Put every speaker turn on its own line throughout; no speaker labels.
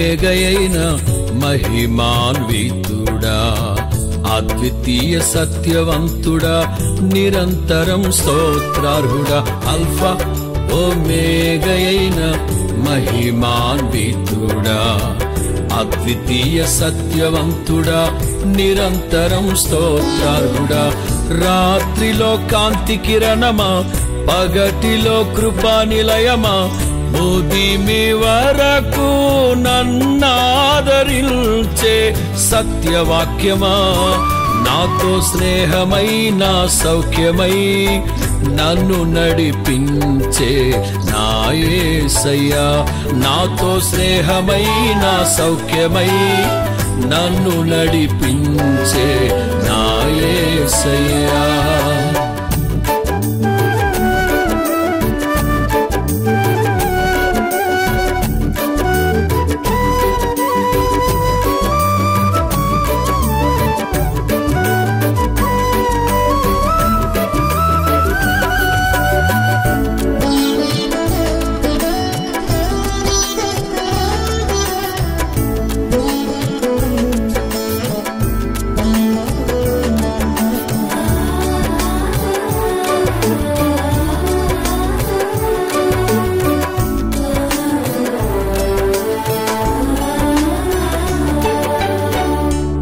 ఓమేగయైన మహిమాన్వితుడా, అద్వితీయ సత్యవంతుడా, నిరంతరం స్తోత్రార్హుడా. అల్ఫా ఓమేగయైన మహిమాన్వితుడా, అద్వితీయ సత్యవంతుడా, నిరంతరం స్తోత్రార్హుడా. రాత్రిలో కాంతి కిరణమా, పగటిలో కృపా నిలయమా, ముదిమి వరకు నన్నాదరించే సత్యవాక్యమా, నాతో స్నేహమై నా సౌఖ్యమై నన్ను నడిపించే నా యేసయ్యా. నాతో స్నేహమై నా సౌఖ్యమై నన్ను నడిపించే నా యేసయ్యా.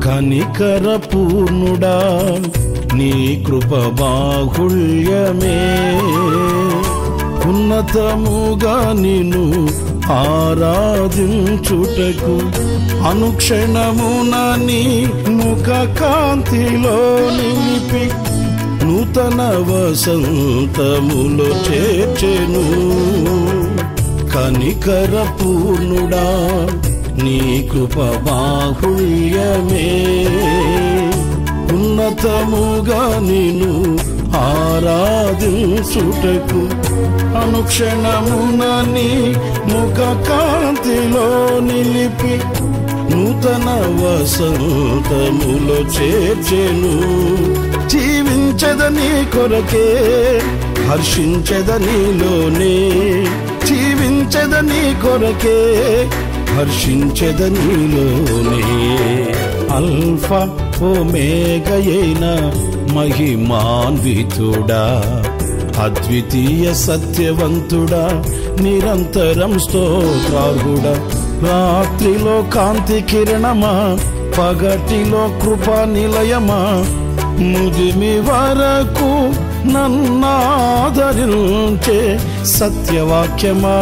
కనికర పూర్ణుడా, నీ కృప బాహుళ్యమే, ఉన్నతముగా నిన్ను ఆరాధించుటకు అనుక్షణమున నీ ముఖ కాంతిలో నిలిపి నూతన వసంతములో చేర్చెను. కనికర పూర్ణుడా, నీ కృప బాహుళ్యమే, ఉన్నతముగా నిన్ను ఆరాధించుటకు అనుక్షణమున నీ ముఖ కాంతిలో నిలిపి నూతన వసంతములో చేర్చెను. జీవించదని కొరకే హర్షించదనిలోనే, జీవించదని కొరకే హర్షించదనిలోనే. అల్ఫా ఓమేగయైన మహిమాన్వితుడా, అద్వితీయ సత్యవంతుడా, నిరంతరం స్తోత్రార్హుడా. రాత్రిలో కాంతి కిరణమా, పగటిలో కృపా నిలయమా, ముదిమి వరకు నన్నాదరించే సత్యవాక్యమా,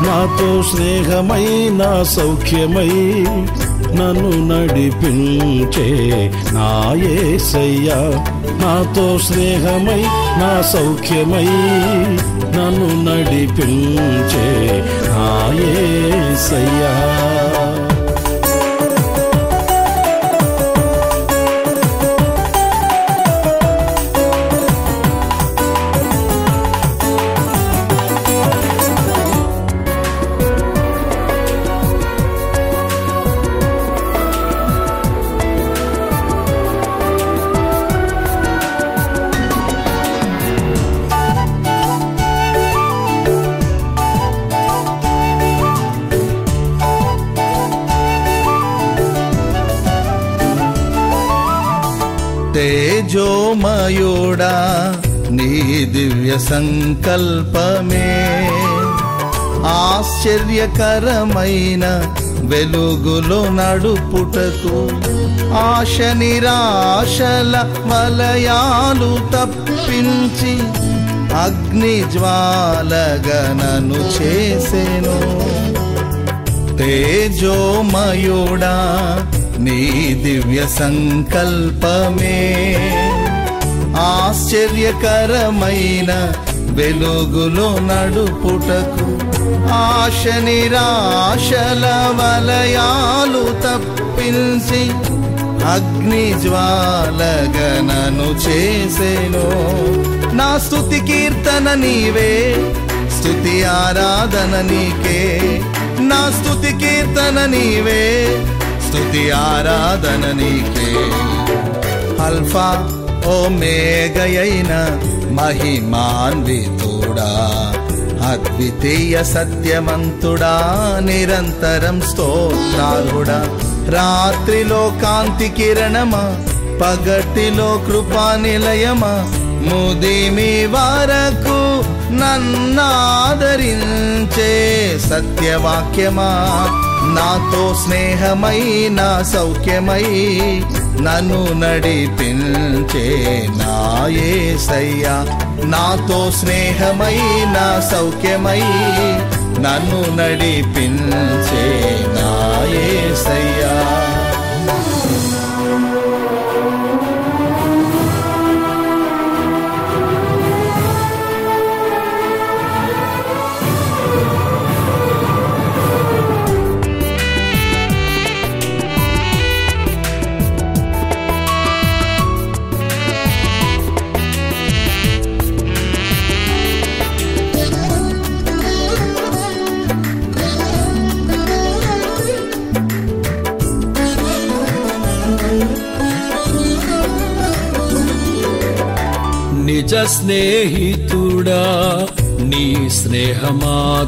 నాతో స్నేహమై నా సౌఖ్యమై నన్ను నడిపించే నా యేసయ్యా. నాతో స్నేహమై నా సౌఖ్యమై నన్ను నడిపించే నా యేసయ్యా.
తేజోమయుడా, నీ దివ్య సంకల్పమే, ఆశ్చర్యకరమైన వెలుగులో నడుపుటకు ఆశ నిరాశల వలయాలు తప్పించి అగ్ని జ్వాలగనను చేసెను. తేజోమయుడా, నీ దివ్య సంకల్పమే, ఆశ్చర్యకరమైన వెలుగులో నడుపుటకు ఆశ నిరాశల వలయాలు తప్పించి అగ్ని జ్వాలగనను చేసెను. నా స్తుతి కీర్తన నీవే, స్తుతి ఆరాధన నీకే. నా స్తుతి కీర్తన నీవే, స్తుతి ఆరాధన నీకే. అల్ఫా ఓమేగయైన మహిమాన్వితుడా, అద్వితీయ సత్యవంతుడా నిరంతరం స్తోత్రార్హుడా, రాత్రిలో కాంతి కిరణమా పగటిలో కృపా నిలయమా, ముదిమి వరకు నన్నాదరించే సత్యవాక్యమా, నాతో స్నేహమై నా సౌఖ్యమై నన్ను నడిపించే నా యేసయ్యా, నాతో స్నేహమై నా సౌఖ్యమై నన్ను నడిపించే నా యేసయ్యా.
నిజ స్నేహితుడా నీ స్నేహమాధుర్యమే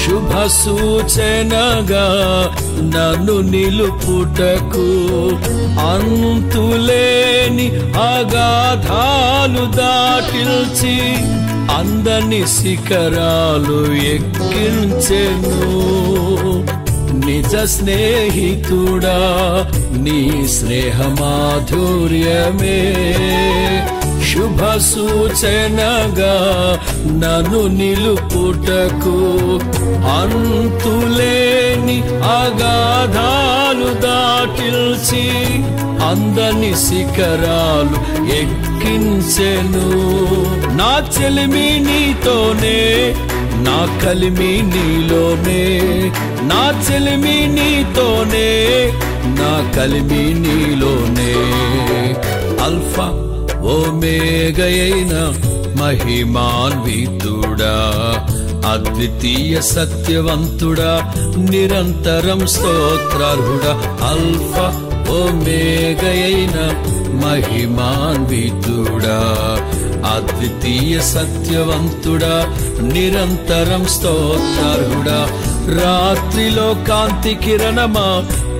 శుభ సూచనగా నన్ను నిలుపుటకు, అంతులేని అగాధాలు దాటిల్చి అందని శిఖరాలు ఎక్కించెను. నిజ స్నేహితుడా నీ స్నేహమాధుర్యమే శుభ సూచనగా నన్ను నిలుపుటకు, అంతులేని అగాధాలు దాటిల్చి అందని శిఖరాలు ఎక్కించెను. నా చెలిమి నీతోనే, నా కలిమి నీలోనే, నా చెలిమి నీతోనే, నా కలిమి నీలోనే. అల్ఫా ఓమేగయైన మహిమాన్వితుడా, అద్వితీయ సత్యవంతుడా, నిరంతరం స్తోత్రార్హుడా. అల్ఫా ఓమేగయైన మహిమాన్వితుడా, అద్వితీయ సత్యవంతుడా, నిరంతరం స్తోత్రార్హుడా. రాత్రిలో కాంతి కిరణమా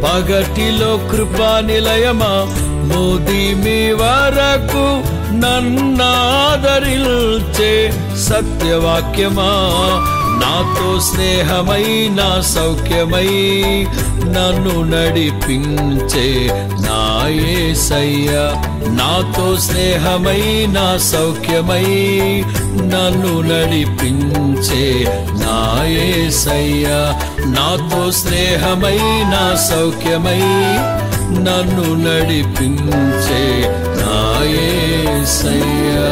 పగటిలో కృపా నిలయమా, ముదిమి వరకు నన్నాదరించే సత్యవాక్యమా, నాతో స్నేహమై నా సౌఖ్యమై నన్ను నడిపించే నా యేసయ్యా, నాతో స్నేహమై నా సౌఖ్యమై నన్ను నడిపించే నా యేసయ్యా, నాతో స్నేహమై నా సౌఖ్యమై నన్ను నడిపించే నా యేసయ్యా.